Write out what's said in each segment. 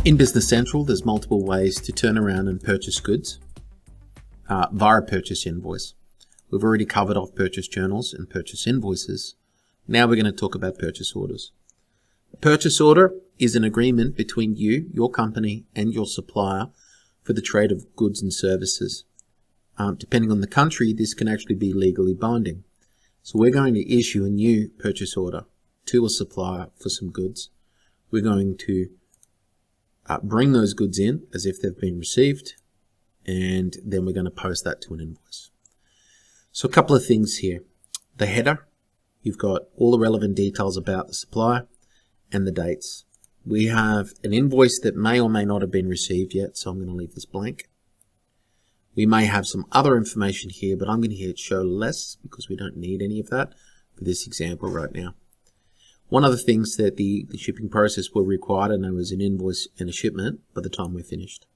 In Business Central, there's multiple ways to turn around and purchase goods via purchase invoice. We've already covered off purchase journals and purchase invoices. Now we're going to talk about purchase orders. A purchase order is an agreement between you, your company, and your supplier for the trade of goods and services. Depending on the country, this can actually be legally binding. So we're going to issue a new purchase order to a supplier for some goods. We're going to bring those goods in as if they've been received, and then we're going to post that to an invoice. So a couple of things here. The header, you've got all the relevant details about the supplier and the dates. We have an invoice that may or may not have been received yet, so I'm going to leave this blank. We may have some other information here, but I'm going to hit show less because we don't need any of that for this example right now. One of the things that the shipping process will require to know is an invoice and a shipment by the time we're finished.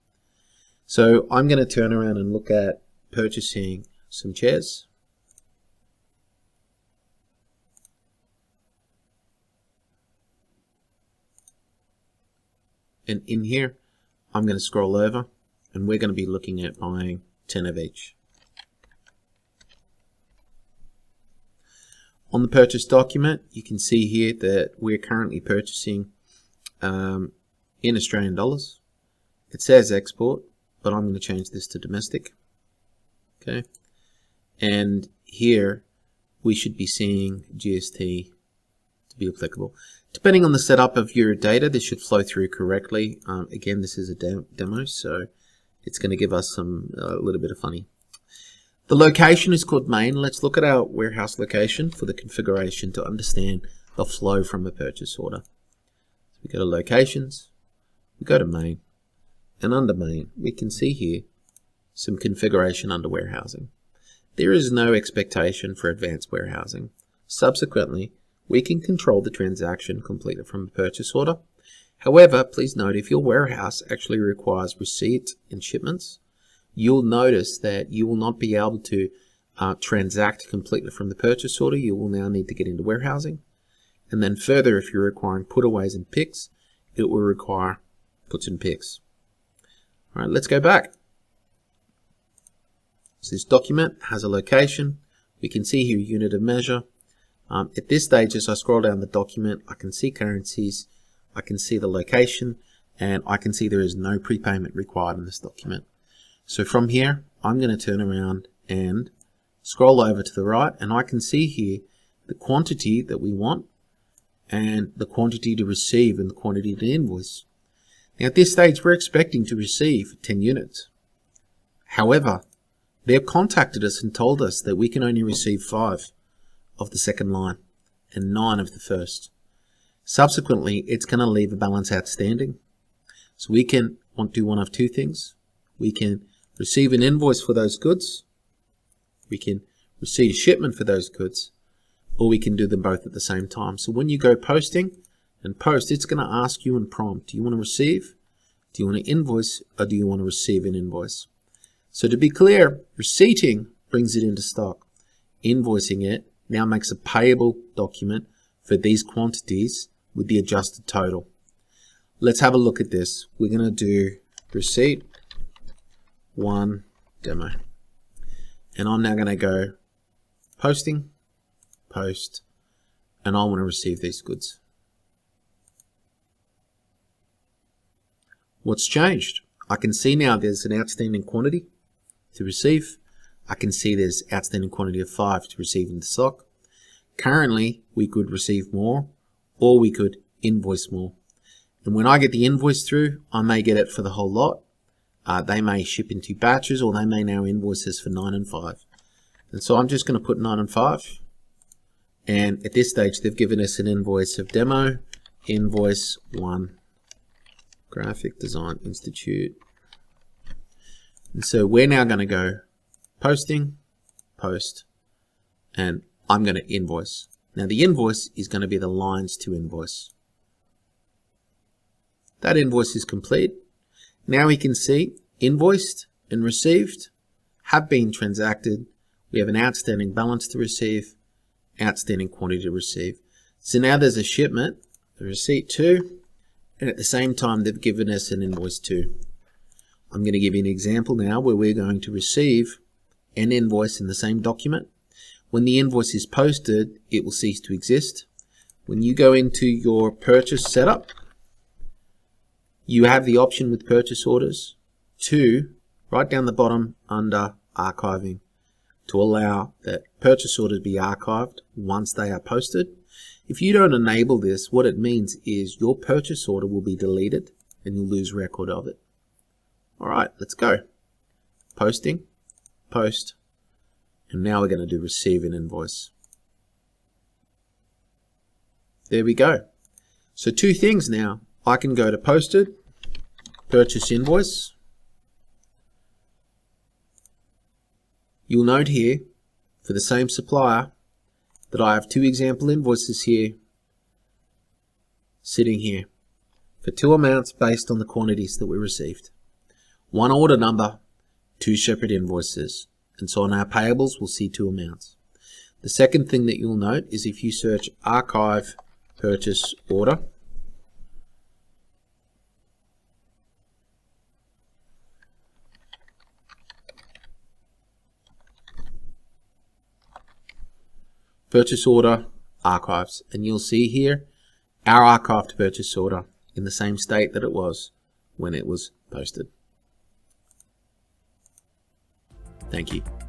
So I'm going to turn around and look at purchasing some chairs. And in here, I'm going to scroll over and we're going to be looking at buying 10 of each. On the purchase document, you can see here that we're currently purchasing in Australian dollars. It says export, but I'm going to change this to domestic. Okay. And here we should be seeing GST to be applicable. Depending on the setup of your data, this should flow through correctly. Again, this is a demo, so it's going to give us a little bit of funny. The location is called main. Let's look at our warehouse location for the configuration to understand the flow from a purchase order. So we go to locations, we go to main, and under main, we can see here some configuration under warehousing. There is no expectation for advanced warehousing. Subsequently, we can control the transaction completed from a purchase order. However, please note if your warehouse actually requires receipts and shipments, you'll notice that you will not be able to transact completely from the purchase order. You will now need to get into warehousing. And then further, if you're requiring putaways and picks, it will require puts and picks. All right, let's go back. So this document has a location. We can see here unit of measure. At this stage, as I scroll down the document, I can see currencies, I can see the location, and I can see there is no prepayment required in this document. So from here, I'm going to turn around and scroll over to the right, and I can see here the quantity that we want and the quantity to receive and the quantity to invoice. Now at this stage, we're expecting to receive 10 units. However, they've contacted us and told us that we can only receive 5 of the second line and 9 of the first. Subsequently, it's going to leave a balance outstanding. So we can do one of two things. We can receive an invoice for those goods, we can receive a shipment for those goods, or we can do them both at the same time. So when you go posting and post, it's going to ask you in prompt, do you want to receive, do you want to invoice, or do you want to receive an invoice? So to be clear, receipting brings it into stock. Invoicing it now makes a payable document for these quantities with the adjusted total. Let's have a look at this. We're going to do receipt 1 demo, and I'm now going to go posting, post, and I want to receive these goods. What's changed? I can see now there's an outstanding quantity to receive. I can see there's outstanding quantity of 5 to receive in the stock. Currently, we could receive more, or we could invoice more. And when I get the invoice through, I may get it for the whole lot. They may ship in 2 batches, or they may now invoice us for 9 and 5. And so I'm just going to put 9 and 5. And at this stage, they've given us an invoice of demo, invoice 1, Graphic Design Institute. And so we're now going to go posting, post, and I'm going to invoice. Now the invoice is going to be the lines to invoice. That invoice is complete. Now we can see invoiced and received have been transacted. We have an outstanding balance to receive, outstanding quantity to receive. So now there's a shipment, a receipt 2, and at the same time they've given us an invoice too. I'm going to give you an example now where we're going to receive an invoice in the same document. When the invoice is posted, it will cease to exist. When you go into your purchase setup, you have the option with purchase orders to, right down the bottom under archiving, to allow that purchase orders be archived once they are posted. If you don't enable this, what it means is your purchase order will be deleted and you'll lose record of it. Alright, let's go. Posting, post, and now we're going to do receive an invoice. There we go. So two things now. I can go to posted, purchase invoice. You'll note here, for the same supplier, that I have two example invoices here, sitting here, for two amounts based on the quantities that we received. One order number, two separate invoices. And so on our payables, we'll see two amounts. The second thing that you'll note is if you search archive purchase order, purchase order archives, and you'll see here our archived purchase order in the same state that it was when it was posted. Thank you.